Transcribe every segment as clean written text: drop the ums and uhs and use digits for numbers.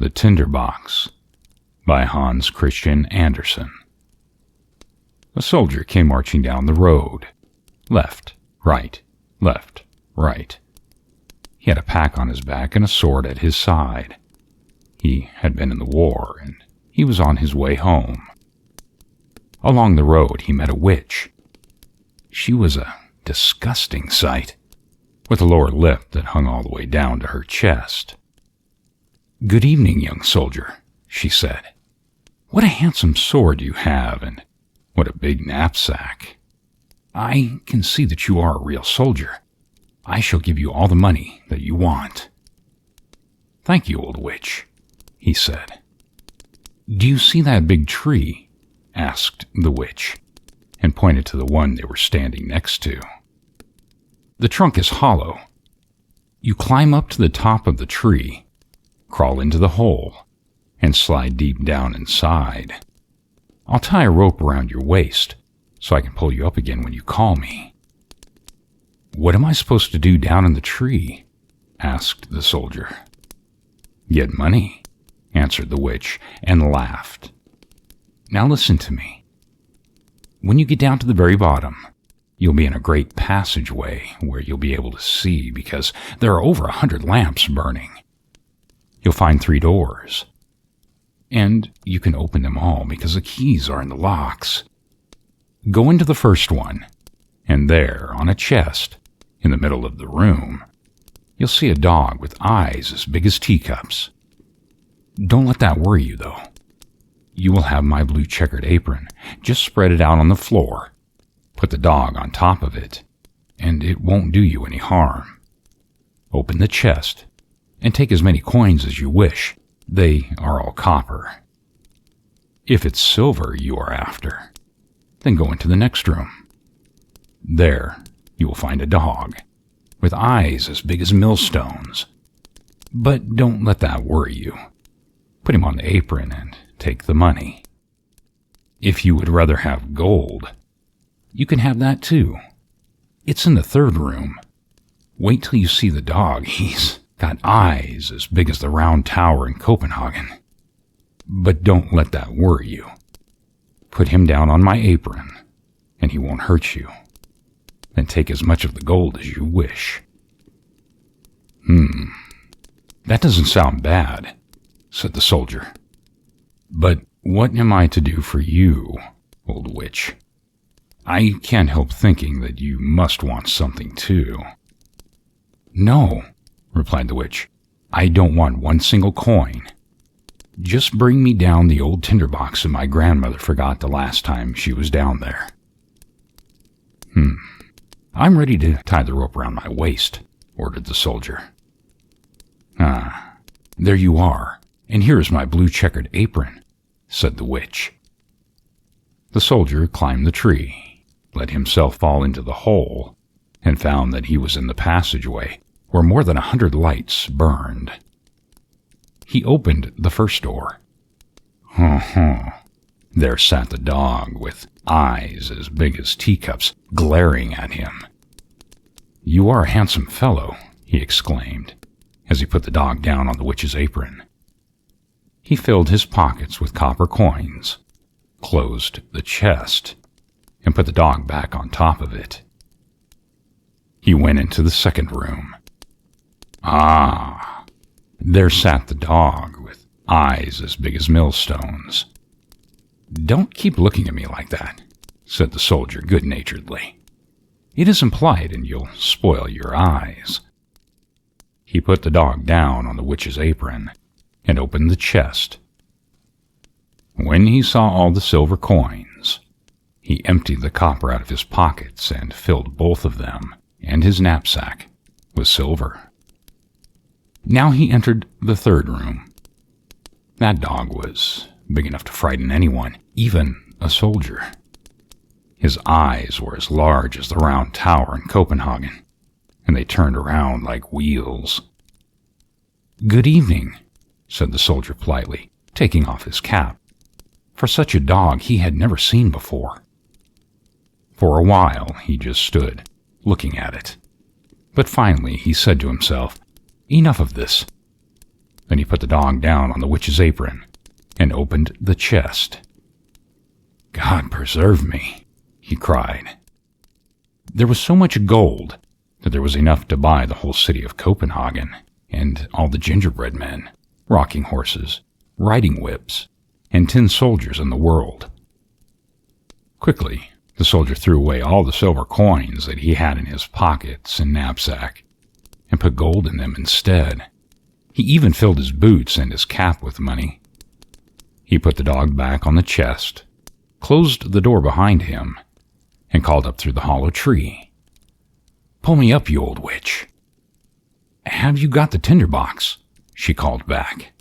The Tinderbox by Hans Christian Andersen. A soldier came marching down the road. Left, right, left, right. He had a pack on his back and a sword at his side. He had been in the war, and he was on his way home. Along the road he met a witch. She was a disgusting sight, with a lower lip that hung all the way down to her chest. "Good evening, young soldier," she said. "What a handsome sword you have, and what a big knapsack. I can see that you are a real soldier. I shall give you all the money that you want." "Thank you, old witch," he said. "Do you see that big tree?" asked the witch, and pointed to the one they were standing next to. "The trunk is hollow. You climb up to the top of the tree, crawl into the hole, and slide deep down inside. I'll tie a rope around your waist so I can pull you up again when you call me." "What am I supposed to do down in the tree?" asked the soldier. "Get money," answered the witch, and laughed. "Now listen to me. When you get down to the very bottom, you'll be in a great passageway where you'll be able to see because there are over 100 lamps burning. You'll find 3 doors, and you can open them all because the keys are in the locks. Go into the first one, and there, on a chest, in the middle of the room, you'll see a dog with eyes as big as teacups. Don't let that worry you, though. You will have my blue checkered apron. Just spread it out on the floor. Put the dog on top of it, and it won't do you any harm. Open the chest, and take as many coins as you wish. They are all copper. If it's silver you are after, then go into the next room. There you will find a dog, with eyes as big as millstones. But don't let that worry you. Put him on the apron and take the money. If you would rather have gold, you can have that too. It's in the 3rd room. Wait till you see the dog. He's got eyes as big as the round tower in Copenhagen. But don't let that worry you. Put him down on my apron, and he won't hurt you. Then take as much of the gold as you wish." That doesn't sound bad," said the soldier. "But what am I to do for you, old witch? I can't help thinking that you must want something too." "No," replied the witch. "I don't want one single coin. Just bring me down the old tinderbox that my grandmother forgot the last time she was down there." "I'm ready to tie the rope around my waist," ordered the soldier. "Ah, there you are, and here is my blue checkered apron," said the witch. The soldier climbed the tree, let himself fall into the hole, and found that he was in the passageway where more than 100 lights burned. He opened the first door. There sat the dog with eyes as big as teacups glaring at him. "You are a handsome fellow," he exclaimed, as he put the dog down on the witch's apron. He filled his pockets with copper coins, closed the chest, and put the dog back on top of it. He went into the 2nd room. There sat the dog with eyes as big as millstones. "Don't keep looking at me like that," said the soldier good-naturedly. "It isn't polite, and you'll spoil your eyes." He put the dog down on the witch's apron and opened the chest. When he saw all the silver coins, he emptied the copper out of his pockets and filled both of them and his knapsack with silver. Now he entered the 3rd room. That dog was big enough to frighten anyone, even a soldier. His eyes were as large as the round tower in Copenhagen, and they turned around like wheels. "Good evening," said the soldier politely, taking off his cap. For such a dog he had never seen before. For a while he just stood, looking at it. But finally he said to himself, "Enough of this. Then he put the dog down on the witch's apron and opened the chest. "God preserve me," he cried. There was so much gold that there was enough to buy the whole city of Copenhagen and all the gingerbread men, rocking horses, riding whips, and tin soldiers in the world. Quickly, the soldier threw away all the silver coins that he had in his pockets and knapsack and put gold in them instead. He even filled his boots and his cap with money. He put the dog back on the chest, closed the door behind him, and called up through the hollow tree. "Pull me up, you old witch." "Have you got the tinderbox?" she called back.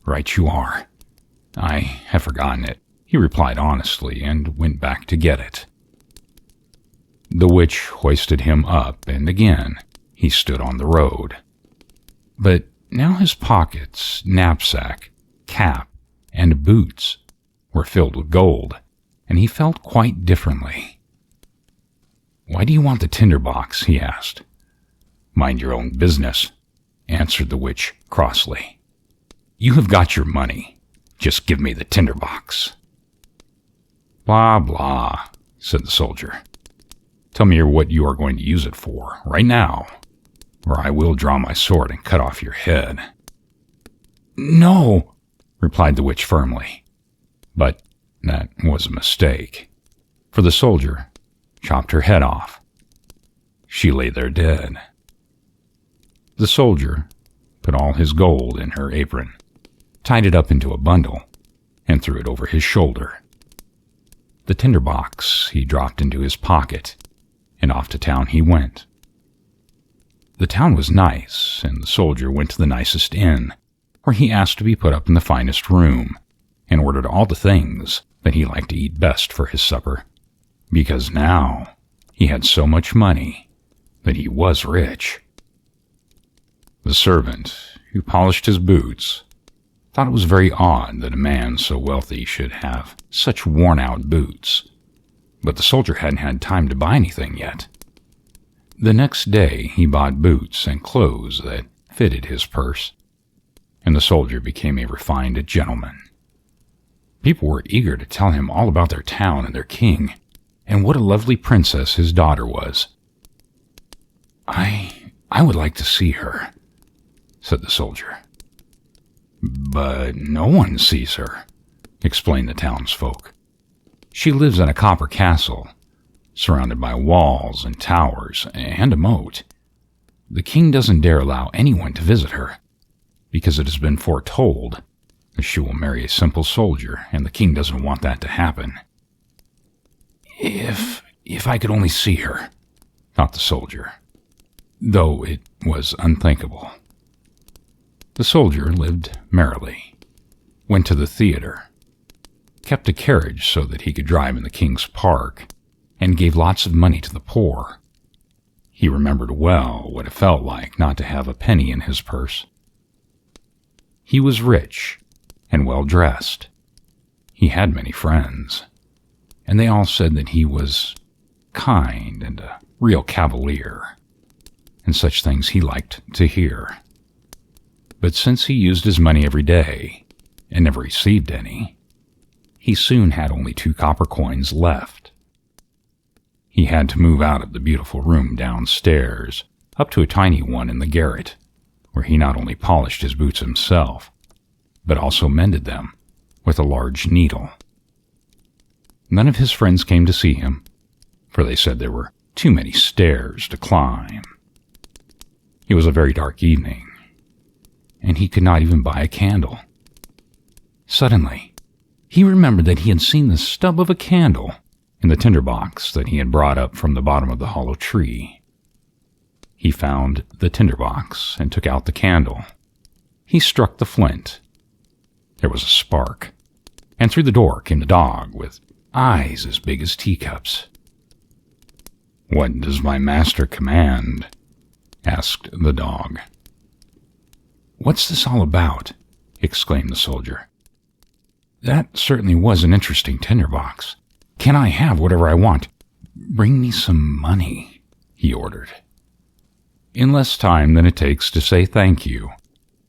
Right you are. I have forgotten it," he replied honestly, and went back to get it. The witch hoisted him up, and again he stood on the road. But now his pockets, knapsack, cap, and boots were filled with gold, and he felt quite differently. "Why do you want the tinderbox?" he asked. "Mind your own business," answered the witch crossly. "You have got your money. Just give me the tinderbox." "Blah, blah," said the soldier. "Tell me what you are going to use it for, right now, or I will draw my sword and cut off your head." "No," replied the witch firmly. But that was a mistake, for the soldier chopped her head off. She lay there dead. The soldier put all his gold in her apron, tied it up into a bundle, and threw it over his shoulder. The tinderbox he dropped into his pocket, and off to town he went. The town was nice, and the soldier went to the nicest inn, where he asked to be put up in the finest room, and ordered all the things that he liked to eat best for his supper, because now he had so much money that he was rich. The servant, who polished his boots, thought it was very odd that a man so wealthy should have such worn-out boots, but the soldier hadn't had time to buy anything yet. The next day he bought boots and clothes that fitted his purse, and the soldier became a refined gentleman. People were eager to tell him all about their town and their king, and what a lovely princess his daughter was. I would like to see her," said the soldier. "But no one sees her," explained the townsfolk. "She lives in a copper castle, surrounded by walls and towers and a moat. The king doesn't dare allow anyone to visit her, because it has been foretold that she will marry a simple soldier, and the king doesn't want that to happen." If I could only see her," thought the soldier, though it was unthinkable. The soldier lived merrily, went to the theater, kept a carriage so that he could drive in the king's park, and gave lots of money to the poor. He remembered well what it felt like not to have a penny in his purse. He was rich and well-dressed. He had many friends, and they all said that he was kind and a real cavalier, and such things he liked to hear. But since he used his money every day and never received any, he soon had only 2 copper coins left. He had to move out of the beautiful room downstairs up to a tiny one in the garret, where he not only polished his boots himself, but also mended them with a large needle. None of his friends came to see him, for they said there were too many stairs to climb. It was a very dark evening, and he could not even buy a candle. Suddenly, he remembered that he had seen the stub of a candle in the tinderbox that he had brought up from the bottom of the hollow tree. He found the tinderbox and took out the candle. He struck the flint. There was a spark, and through the door came the dog with eyes as big as teacups. "What does my master command?" asked the dog. "What's this all about?" exclaimed the soldier. "That certainly was an interesting tinderbox. Can I have whatever I want? Bring me some money," he ordered. In less time than it takes to say thank you,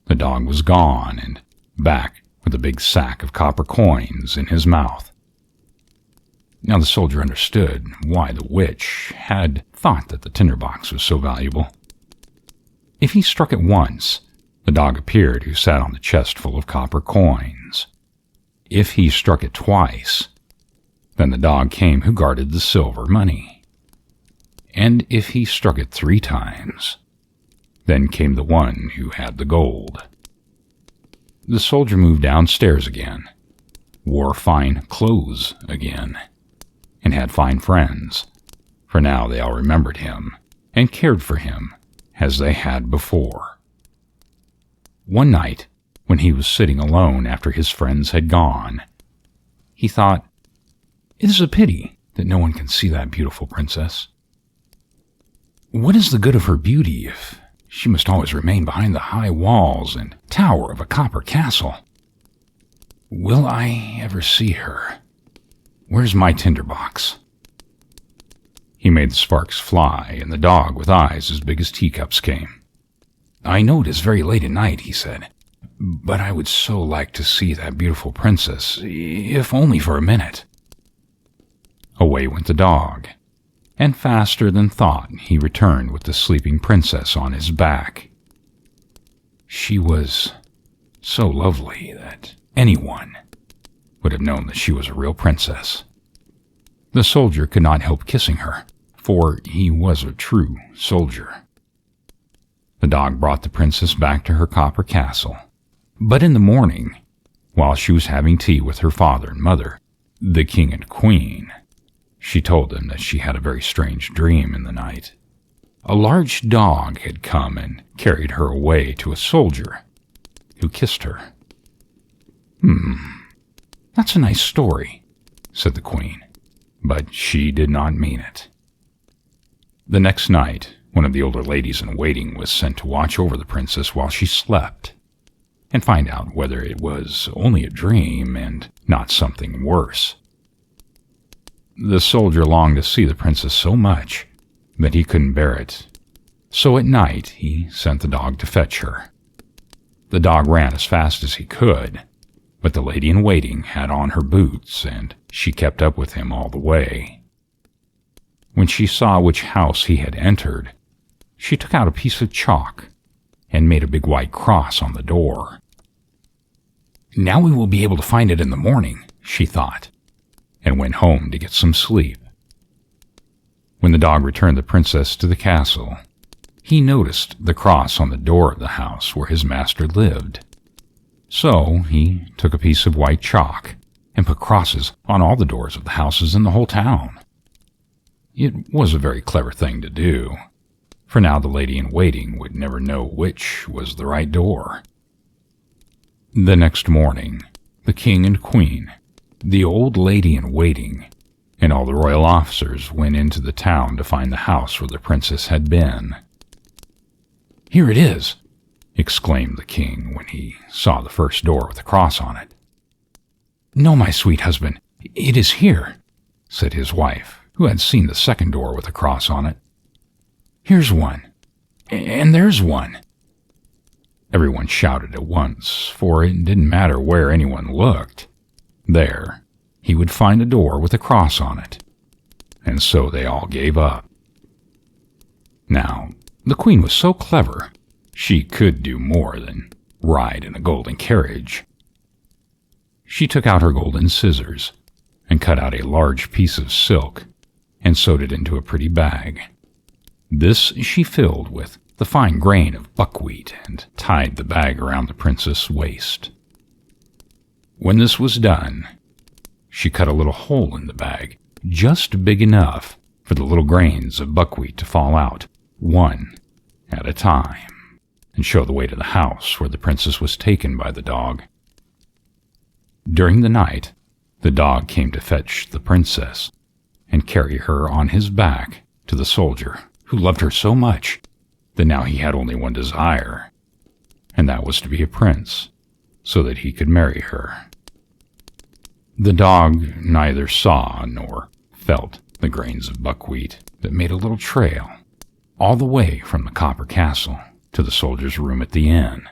the dog was gone and back with a big sack of copper coins in his mouth. Now the soldier understood why the witch had thought that the tinderbox was so valuable. If he struck it once, the dog appeared who sat on the chest full of copper coins. If he struck it twice, then the dog came who guarded the silver money. And if he struck it 3 times, then came the one who had the gold. The soldier moved downstairs again, wore fine clothes again, and had fine friends, for now they all remembered him and cared for him as they had before. One night, when he was sitting alone after his friends had gone, he thought, "It is a pity that no one can see that beautiful princess. What is the good of her beauty if she must always remain behind the high walls and tower of a copper castle? Will I ever see her? Where's my tinderbox?" He made the sparks fly, and the dog with eyes as big as teacups came. "I know it is very late at night," he said, "but I would so like to see that beautiful princess, if only for a minute." Away went the dog, and faster than thought he returned with the sleeping princess on his back. She was so lovely that anyone would have known that she was a real princess. The soldier could not help kissing her, for he was a true soldier. The dog brought the princess back to her copper castle, but in the morning, while she was having tea with her father and mother, the king and queen, she told them that she had a very strange dream in the night. A large dog had come and carried her away to a soldier, who kissed her. That's a nice story," said the queen, but she did not mean it. The next night, one of the older ladies in waiting was sent to watch over the princess while she slept, and find out whether it was only a dream and not something worse. The soldier longed to see the princess so much that he couldn't bear it, so at night he sent the dog to fetch her. The dog ran as fast as he could, but the lady-in-waiting had on her boots, and she kept up with him all the way. When she saw which house he had entered, she took out a piece of chalk and made a big white cross on the door. "Now we will be able to find it in the morning," she thought, and went home to get some sleep. When the dog returned the princess to the castle, he noticed the cross on the door of the house where his master lived. So he took a piece of white chalk and put crosses on all the doors of the houses in the whole town. It was a very clever thing to do, for now the lady-in-waiting would never know which was the right door. The next morning, the king and queen, the old lady-in-waiting, and all the royal officers went into the town to find the house where the princess had been. "Here it is," exclaimed the king when he saw the first door with a cross on it. "No, my sweet husband, it is here," said his wife, who had seen the second door with a cross on it. "Here's one, and there's one." Everyone shouted at once, for it didn't matter where anyone looked. There, he would find a door with a cross on it, and so they all gave up. Now, the queen was so clever, she could do more than ride in a golden carriage. She took out her golden scissors and cut out a large piece of silk and sewed it into a pretty bag. This she filled with the fine grain of buckwheat and tied the bag around the princess' waist. When this was done, she cut a little hole in the bag, just big enough for the little grains of buckwheat to fall out, one at a time, and show the way to the house where the princess was taken by the dog. During the night, the dog came to fetch the princess and carry her on his back to the soldier, who loved her so much that now he had only one desire, and that was to be a prince, so that he could marry her. The dog neither saw nor felt the grains of buckwheat that made a little trail all the way from the copper castle to the soldier's room at the inn.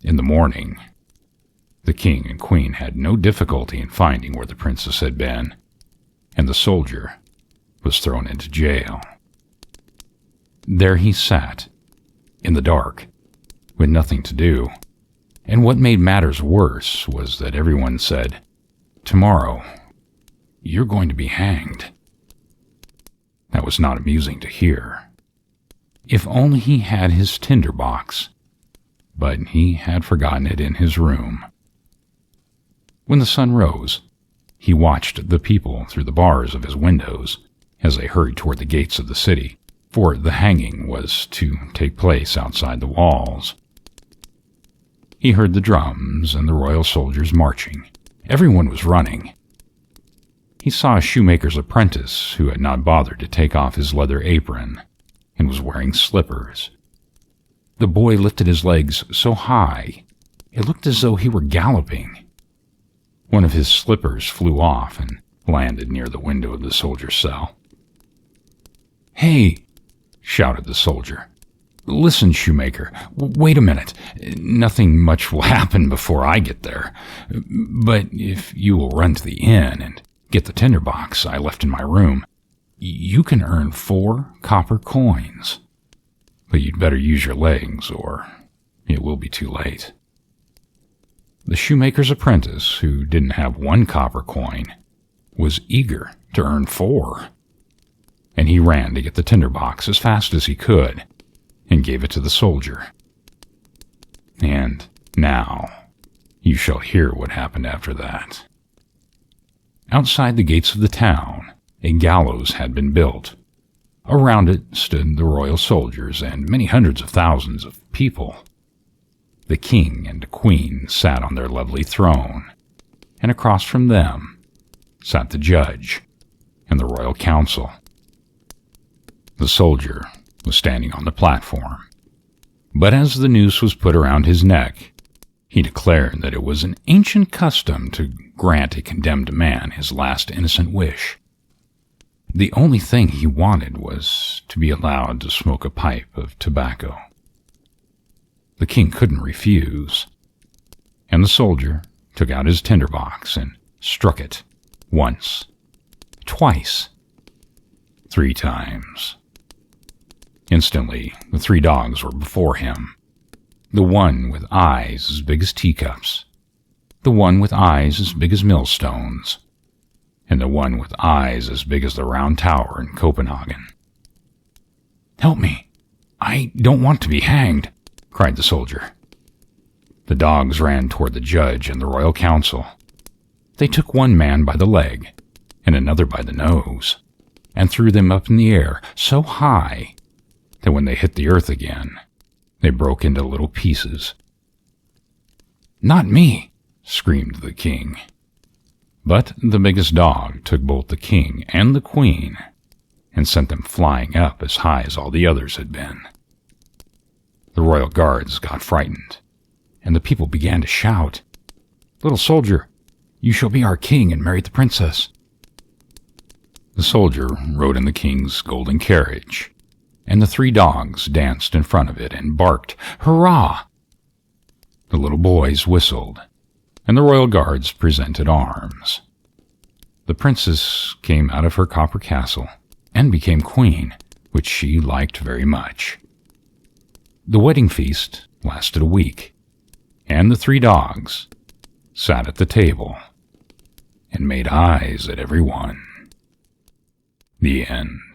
In the morning, the king and queen had no difficulty in finding where the princess had been, and the soldier was thrown into jail. There he sat, in the dark, with nothing to do, and what made matters worse was that everyone said, "Tomorrow, you're going to be hanged." That was not amusing to hear. If only he had his tinderbox, but he had forgotten it in his room. When the sun rose, he watched the people through the bars of his windows as they hurried toward the gates of the city, for the hanging was to take place outside the walls. He heard the drums and the royal soldiers marching. Everyone was running. He saw a shoemaker's apprentice who had not bothered to take off his leather apron and was wearing slippers. The boy lifted his legs so high, it looked as though he were galloping. One of his slippers flew off and landed near the window of the soldier's cell. "Hey!" shouted the soldier. "Listen, shoemaker, wait a minute. Nothing much will happen before I get there. But if you will run to the inn and get the tinderbox I left in my room, you can earn 4 copper coins. But you'd better use your legs, or it will be too late." The shoemaker's apprentice, who didn't have 1 copper coin, was eager to earn 4, and he ran to get the tinderbox as fast as he could and gave it to the soldier. And now you shall hear what happened after that. Outside the gates of the town, a gallows had been built. Around it stood the royal soldiers and many hundreds of thousands of people. The king and queen sat on their lovely throne, and across from them sat the judge and the royal council. The soldier was standing on the platform, but as the noose was put around his neck, he declared that it was an ancient custom to grant a condemned man his last innocent wish. The only thing he wanted was to be allowed to smoke a pipe of tobacco. The king couldn't refuse, and the soldier took out his tinderbox and struck it once, twice, 3 times. Instantly, the 3 dogs were before him, the one with eyes as big as teacups, the one with eyes as big as millstones, and the one with eyes as big as the Round Tower in Copenhagen. "Help me! I don't want to be hanged!" cried the soldier. The dogs ran toward the judge and the royal council. They took one man by the leg and another by the nose and threw them up in the air so high that when they hit the earth again, they broke into little pieces. "Not me!" screamed the king. But the biggest dog took both the king and the queen and sent them flying up as high as all the others had been. The royal guards got frightened, and the people began to shout, "Little soldier, you shall be our king and marry the princess." The soldier rode in the king's golden carriage, and the 3 dogs danced in front of it and barked, "Hurrah!" The little boys whistled, and the royal guards presented arms. The princess came out of her copper castle and became queen, which she liked very much. The wedding feast lasted a week, and the 3 dogs sat at the table and made eyes at everyone. The end.